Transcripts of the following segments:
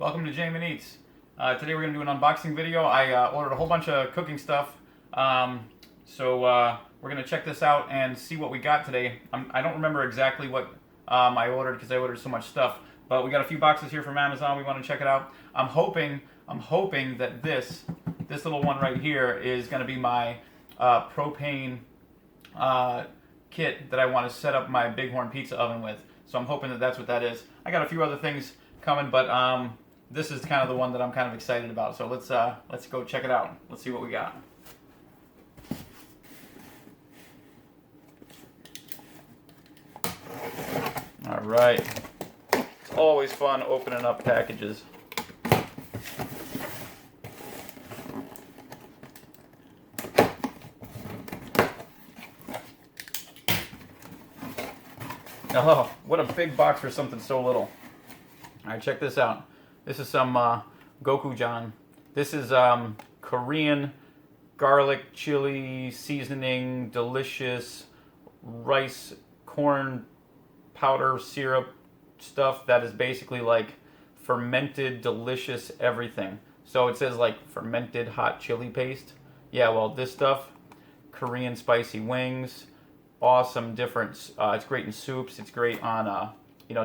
Welcome to Jamin Eats. Today we're going to do an unboxing video. I ordered a whole bunch of cooking stuff, so we're going to check this out and see what we got today. I don't remember exactly what I ordered because I ordered so much stuff, but we got a few boxes here from Amazon. We want to check it out. I'm hoping that this little one right here is going to be my propane kit that I want to set up my Bighorn Pizza Oven with. So I'm hoping that that's what that is. I got a few other things coming, but this is kind of the one that I'm kind of excited about. So let's go check it out. Let's see what we got. All right. It's always fun opening up packages. Oh, what a big box for something so little. All right, check this out. This is some gochujang. This is Korean garlic chili seasoning, delicious rice corn powder syrup stuff that is basically like fermented delicious everything. So it says like fermented hot chili paste. Yeah, well, this stuff, Korean spicy wings, awesome different. It's great in soups. It's great on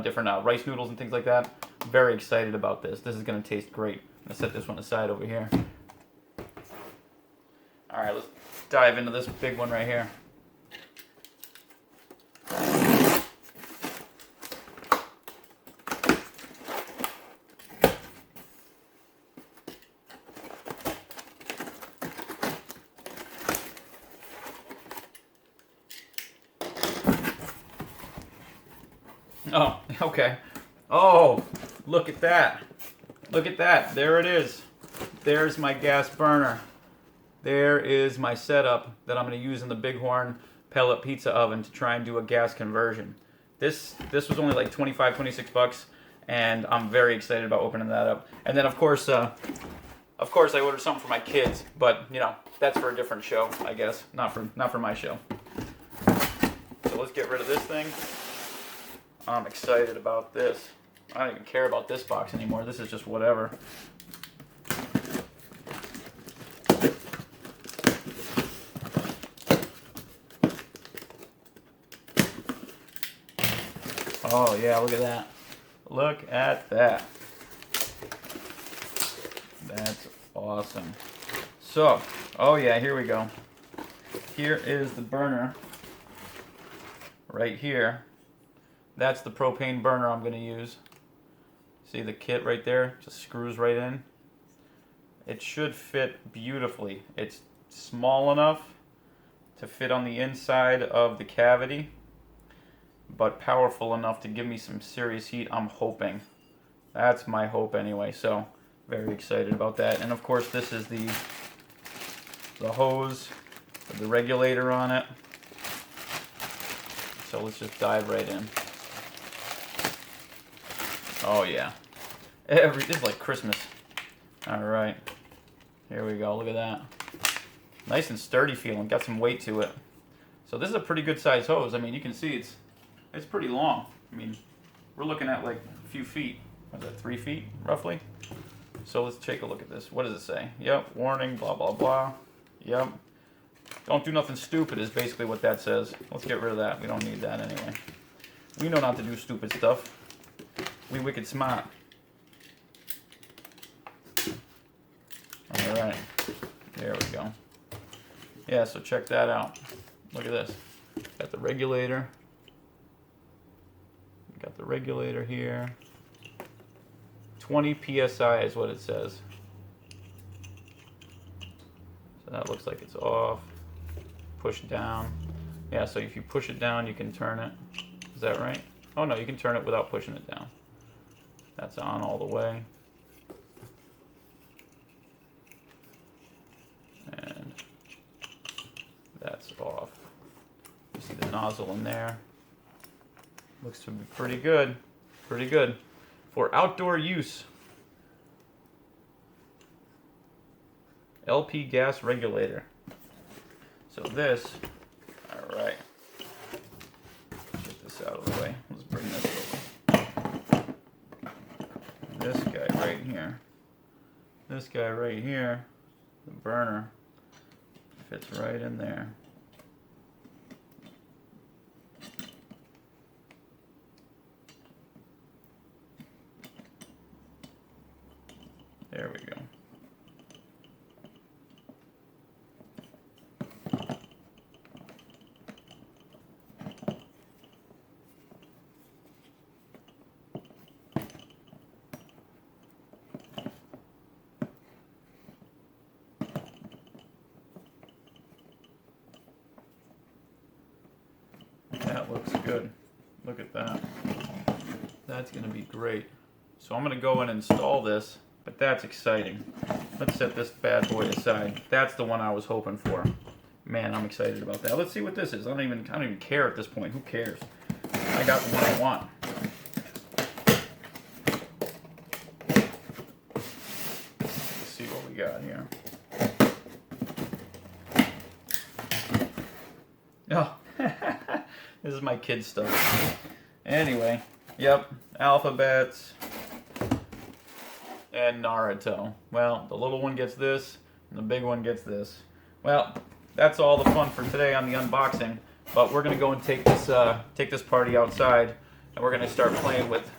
different rice noodles and things like that. Very excited about this. This is going to taste great. I'm going to set this one aside over here. All right, let's dive into this big one right here. Oh, okay. Oh, look at that. Look at that. There it is. There's my gas burner. There is my setup that I'm going to use in the Bighorn pellet pizza oven to try and do a gas conversion. This was only like 26 bucks, and I'm very excited about opening that up. And then of course I ordered something for my kids, but that's for a different show, I guess. Not for my show. So let's get rid of this thing. I'm excited about this. I don't even care about this box anymore. This is just whatever. Oh yeah, look at that. Look at that. That's awesome. So, oh yeah, here we go. Here is the burner. Right here. That's the propane burner I'm going to use. See the kit right there? Just screws right in. It should fit beautifully. It's small enough to fit on the inside of the cavity, but powerful enough to give me some serious heat, I'm hoping. That's my hope anyway, so very excited about that. And of course this is the hose with the regulator on it. So let's just dive right in. Oh yeah, it's like Christmas. All right, here we go. Look at that, nice and sturdy feeling. Got some weight to it. So this is a pretty good size hose. I mean, you can see it's pretty long. I mean, we're looking at like a few feet. What's that, 3 feet roughly? So let's take a look at this. What does it say? Yep, warning, blah blah blah. Yep. Don't do nothing stupid is basically what that says. Let's get rid of that. We don't need that anyway. We know not to do stupid stuff. We wicked smart. Alright. There we go. Yeah, so check that out. Look at this. Got the regulator. Got the regulator here. 20 PSI is what it says. So that looks like it's off. Push down. Yeah, so if you push it down, you can turn it. Is that right? Oh no, you can turn it without pushing it down. That's on all the way. And that's off. You see the nozzle in there. Looks to be pretty good. Pretty good. For outdoor use. LP gas regulator. So this, alright. Get this out of the way. Let's bring this over. This guy right here. This guy right here, the burner, fits right in there. There we go. That looks good. Look at that. That's going to be great. So I'm going to go and install this, but that's exciting. Let's set this bad boy aside. That's the one I was hoping for. Man, I'm excited about that. Let's see what this is. I don't even care at this point. Who cares? I got the one I want. Let's see what we got here. Oh, this is my kid stuff. Anyway, yep, alphabets and Naruto. Well, the little one gets this, and the big one gets this. Well, that's all the fun for today on the unboxing. But we're gonna go and take this party outside, and we're gonna start playing with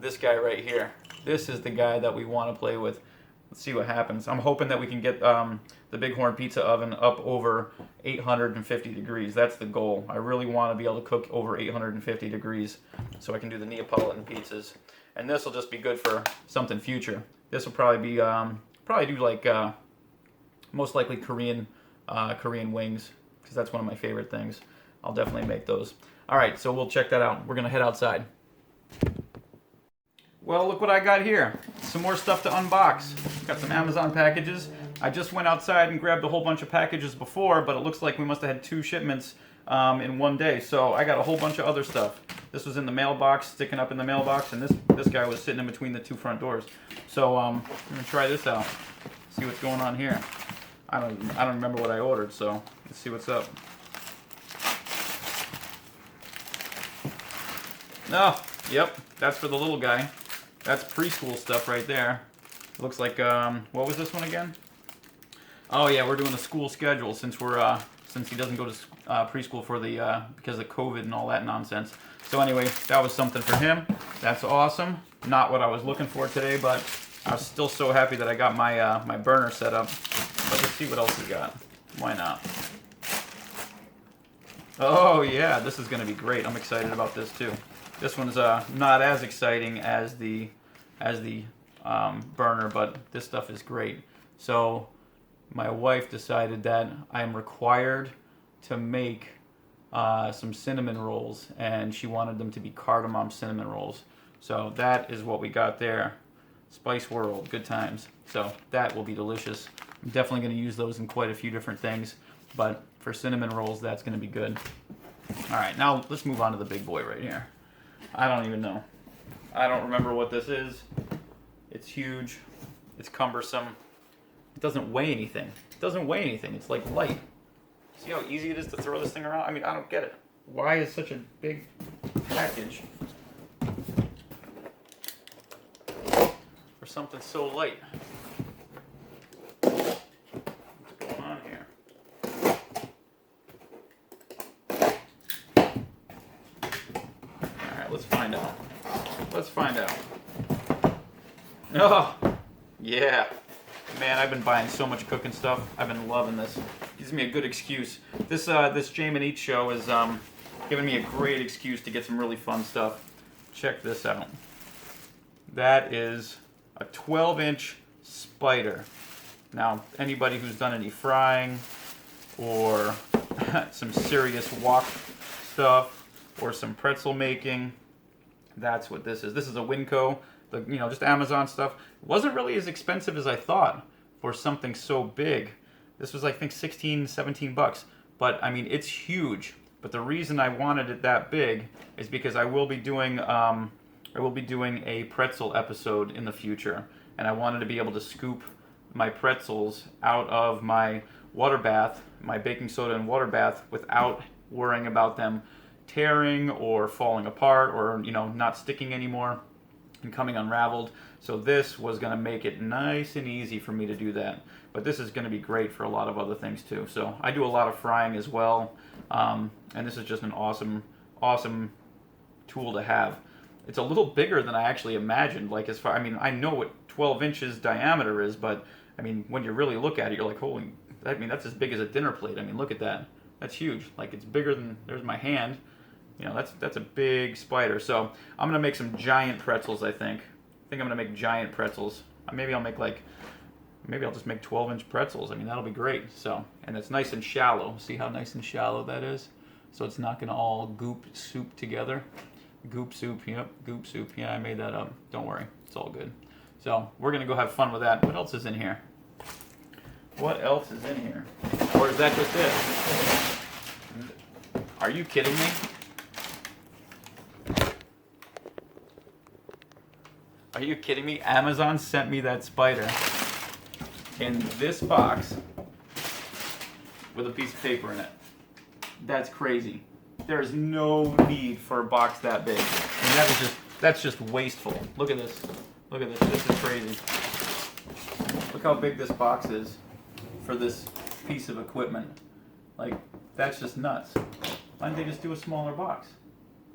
this guy right here. This is the guy that we want to play with. Let's see what happens. I'm hoping that we can get the Bighorn Pizza Oven up over 850 degrees. That's the goal. I really want to be able to cook over 850 degrees so I can do the Neapolitan pizzas. And this will just be good for something future. This will probably be, do like, most likely Korean wings, because that's one of my favorite things. I'll definitely make those. All right, so we'll check that out. We're going to head outside. Well, look what I got here. Some more stuff to unbox. Got some Amazon packages. I just went outside and grabbed a whole bunch of packages before, but it looks like we must have had 2 shipments in one day. So I got a whole bunch of other stuff. This was in the mailbox, sticking up in the mailbox, and this guy was sitting in between the 2 front doors. So I'm gonna try this out. See what's going on here. I don't remember what I ordered, so let's see what's up. Oh, yep, that's for the little guy. That's preschool stuff right there. It looks like, what was this one again? Oh yeah, we're doing a school schedule since since he doesn't go to preschool for the because of COVID and all that nonsense. So anyway, that was something for him. That's awesome. Not what I was looking for today, but I was still so happy that I got my my burner set up. But let's see what else we got. Why not? Oh yeah, this is going to be great. I'm excited about this too. This one's not as exciting as the burner, but this stuff is great. So my wife decided that I am required to make some cinnamon rolls, and she wanted them to be cardamom cinnamon rolls. So that is what we got there. Spice World, good times. So that will be delicious. I'm definitely going to use those in quite a few different things, but for cinnamon rolls, that's going to be good. All right, now let's move on to the big boy right here. I don't even know. I don't remember what this is. It's huge. It's cumbersome. It doesn't weigh anything. It doesn't weigh anything. It's like light. See how easy it is to throw this thing around? I mean, I don't get it. Why is such a big package for something so light? What's going on here? All right, let's find out. Let's find out. Oh, yeah. Man, I've been buying so much cooking stuff. I've been loving this. Gives me a good excuse. This Jam and Eat show is giving me a great excuse to get some really fun stuff. Check this out. That is a 12-inch spider. Now, anybody who's done any frying or some serious wok stuff or some pretzel making, that's what this is. This is a Winco, just Amazon stuff. It wasn't really as expensive as I thought for something so big. This was, I think, 16, 17 bucks. But, I mean, it's huge. But the reason I wanted it that big is because I will be doing a pretzel episode in the future. And I wanted to be able to scoop my pretzels out of my water bath, my baking soda and water bath, without worrying about them tearing or falling apart or, not sticking anymore. and coming unraveled. So this was going to make it nice and easy for me to do that. But this is going to be great for a lot of other things too. So I do a lot of frying as well, and this is just an awesome tool to have. It's a little bigger than I actually imagined. Like as far, I mean, I know what 12 inches diameter is, but I mean, when you really look at it, you're like, holy, I mean, that's as big as a dinner plate. I mean, look at that. That's huge. Like it's bigger than, there's my hand. You know, that's a big spider. So I'm gonna make some giant pretzels. I think I'm gonna make giant pretzels. Maybe I'll just make 12-inch pretzels. I mean, that'll be great. So, and it's nice and shallow. See how nice and shallow that is? So it's not gonna all goop soup together. Goop soup, yep, goop soup. Yeah, I made that up. Don't worry, it's all good. So we're gonna go have fun with that. What else is in here? What else is in here? Or is that just it? Are you kidding me? Are you kidding me? Amazon sent me that spider in this box with a piece of paper in it. That's crazy. There's no need for a box that big. And that's just wasteful. Look at this. Look at this. This is crazy. Look how big this box is for this piece of equipment. Like, that's just nuts. Why didn't they just do a smaller box?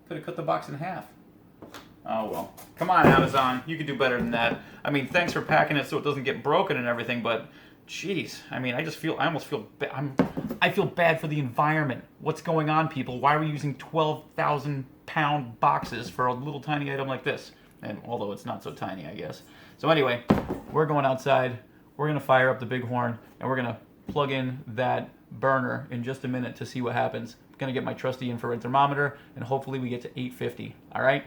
Could have cut the box in half. Oh well. Come on, Amazon. You can do better than that. I mean, thanks for packing it so it doesn't get broken and everything, but jeez. I mean, I almost feel I feel bad for the environment. What's going on, people? Why are we using 12,000-pound boxes for a little tiny item like this? And although it's not so tiny, I guess. So anyway, we're going outside. We're going to fire up the Bighorn, and we're going to plug in that burner in just a minute to see what happens. I'm going to get my trusty infrared thermometer, and hopefully we get to 850. All right?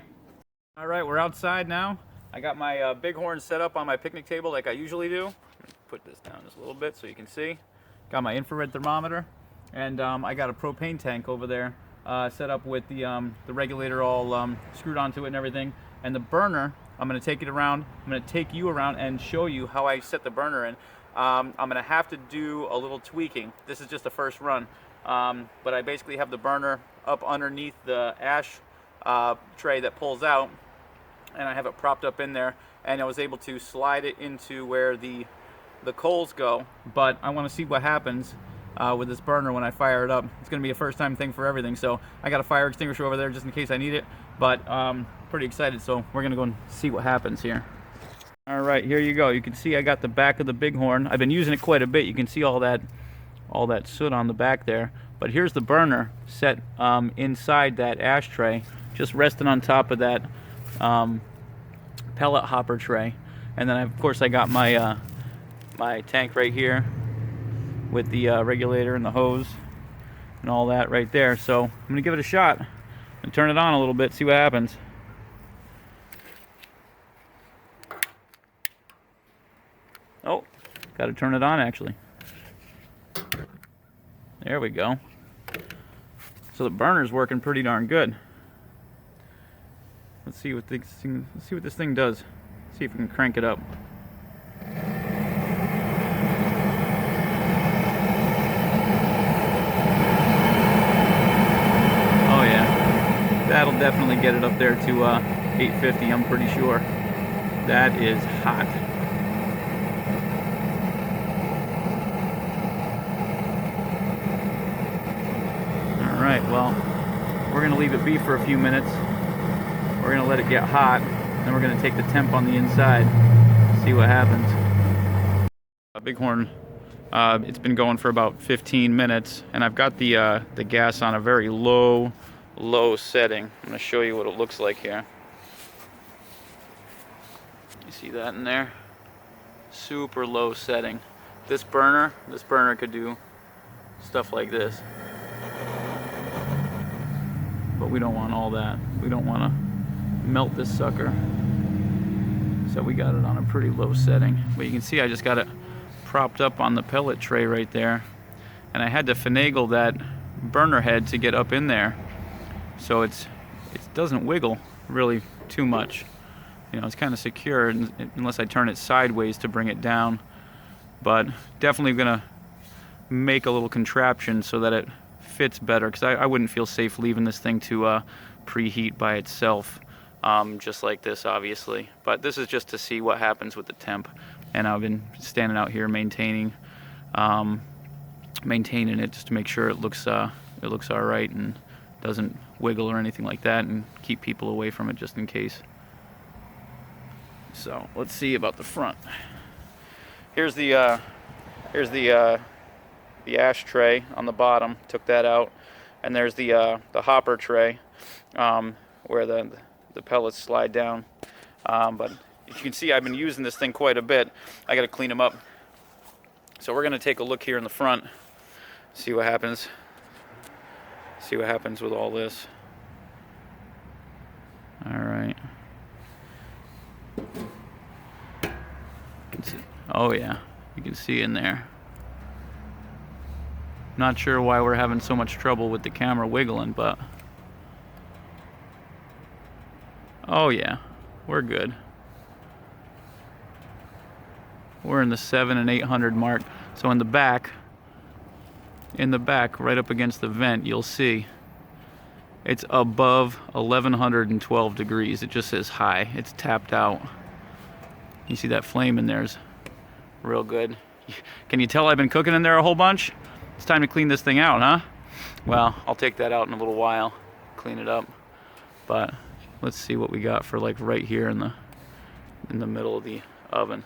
All right, we're outside now. I got my Bighorn set up on my picnic table like I usually do. Put this down just a little bit so you can see. Got my infrared thermometer, and I got a propane tank over there set up with the regulator all screwed onto it and everything. And the burner, I'm going to take it around. I'm going to take you around and show you how I set the burner in. I'm going to have to do a little tweaking. This is just a first run, but I basically have the burner up underneath the ash tray that pulls out, and I have it propped up in there, and I was able to slide it into where the coals go. But I want to see what happens with this burner when I fire it up. It's going to be a first time thing for everything, so I got a fire extinguisher over there just in case I need it, but pretty excited, so we're going to go and see what happens here. All right, here you go. You can see I got the back of the Bighorn. I've been using it quite a bit. You can see all that soot on the back there, but here's the burner set inside that ashtray, just resting on top of that pellet hopper tray. And then of course I got my my tank right here with the regulator and the hose and all that right there. So I'm gonna give it a shot and turn it on a little bit, see what happens. Oh, got to turn it on actually. There we go. So the burner's working pretty darn good. Let's see what this thing does. See if we can crank it up. Oh yeah, that'll definitely get it up there to 850. I'm pretty sure. That is hot. All right, well, we're gonna leave it be for a few minutes. We're going to let it get hot, then we're going to take the temp on the inside, see what happens. A Bighorn, it's been going for about 15 minutes, and I've got the gas on a very low setting. I'm going to show you what it looks like here. You see that in there? Super low setting. This burner could do stuff like this. But we don't want all that. We don't want to melt this sucker, so we got it on a pretty low setting. But you can see I just got it propped up on the pellet tray right there, and I had to finagle that burner head to get up in there, so it doesn't wiggle really too much. You know, it's kind of secure unless I turn it sideways to bring it down. But definitely gonna make a little contraption so that it fits better, because I wouldn't feel safe leaving this thing to preheat by itself. just like this, obviously. But this is just to see what happens with the temp. And I've been standing out here maintaining it just to make sure it looks all right and doesn't wiggle or anything like that, and keep people away from it just in case. So let's see about the front. Here's the ashtray on the bottom. Took that out, and there's the hopper tray where the pellets slide down. But as you can see, I've been using this thing quite a bit. I got to clean them up. So we're gonna take a look here in the front, see what happens. See what happens with all this. All right. Oh yeah, you can see in there. Not sure why we're having so much trouble with the camera wiggling, but oh yeah, we're good. We're in the 700 and 800 mark. So in the back, right up against the vent, you'll see it's above 1112 degrees. It just says high. It's tapped out. You see that flame in there is real good. Can you tell I've been cooking in there a whole bunch? It's time to clean this thing out, huh? Well, I'll take that out in a little while, clean it up. But let's see what we got for like right here in the middle of the oven.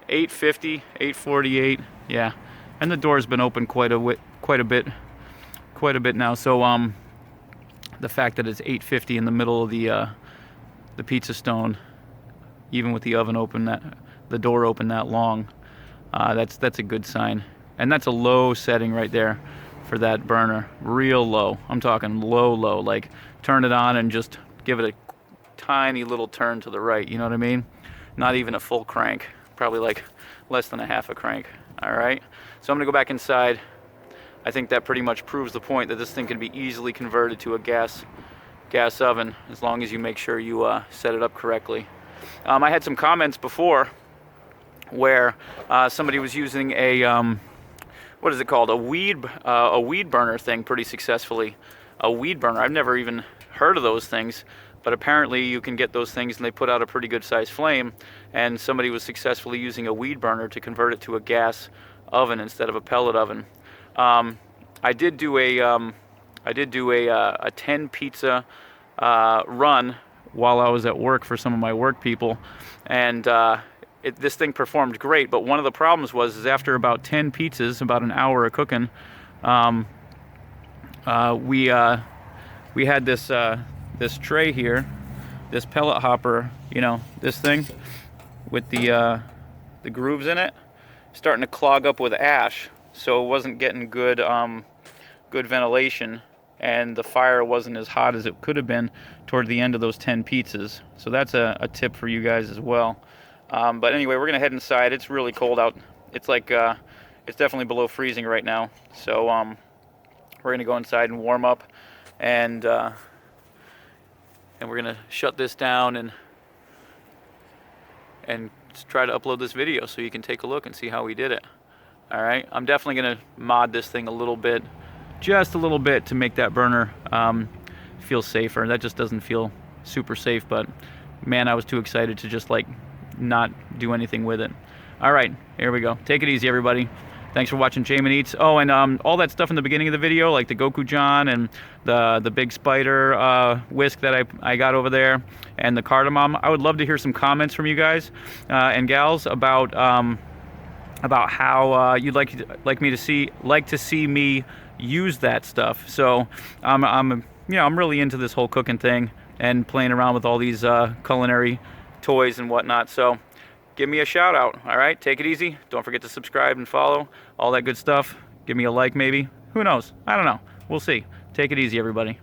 850, 848, yeah. And the door's been open quite a bit now. So the fact that it's 850 in the middle of the pizza stone, even with the oven open, the door open that long, that's a good sign. And that's a low setting right there for that burner, real low. I'm talking low, like turn it on and just give it a tiny little turn to the right. You know what I mean? Not even a full crank, probably like less than a half a crank. All right. So I'm gonna go back inside. I think that pretty much proves the point that this thing can be easily converted to a gas oven as long as you make sure you set it up correctly. I had some comments before where somebody was using a what is it called? A weed burner thing pretty successfully. A weed burner. I've never even heard of those things, but apparently you can get those things and they put out a pretty good sized flame. And somebody was successfully using a weed burner to convert it to a gas oven instead of a pellet oven. I did do a 10 pizza run while I was at work for some of my work people, and this thing performed great. But one of the problems was after about 10 pizzas, about an hour of cooking, we had this tray here, this pellet hopper, you know, this thing with the grooves in it, starting to clog up with ash, so it wasn't getting good ventilation, and the fire wasn't as hot as it could have been toward the end of those 10 pizzas. So that's a tip for you guys as well. But anyway, we're gonna head inside. It's really cold out. It's like it's definitely below freezing right now. So we're gonna go inside and warm up, and we're gonna shut this down and try to upload this video so you can take a look and see how we did it. All right, I'm definitely gonna mod this thing a little bit, just a little bit, to make that burner feel safer. That just doesn't feel super safe, but man, I was too excited to just like not do anything with it. All right, here we go. Take it easy, everybody. Thanks for watching Jamin Eats. Oh, and all that stuff in the beginning of the video, like the Gochujang and the big spider whisk that I got over there, and the cardamom. I would love to hear some comments from you guys and gals about how you'd like to see me use that stuff. So I'm really into this whole cooking thing and playing around with all these culinary toys and whatnot. So give me a shout out. All right, take it easy. Don't forget to subscribe and follow, all that good stuff. Give me a like maybe. Who knows? I don't know. We'll see. Take it easy, everybody.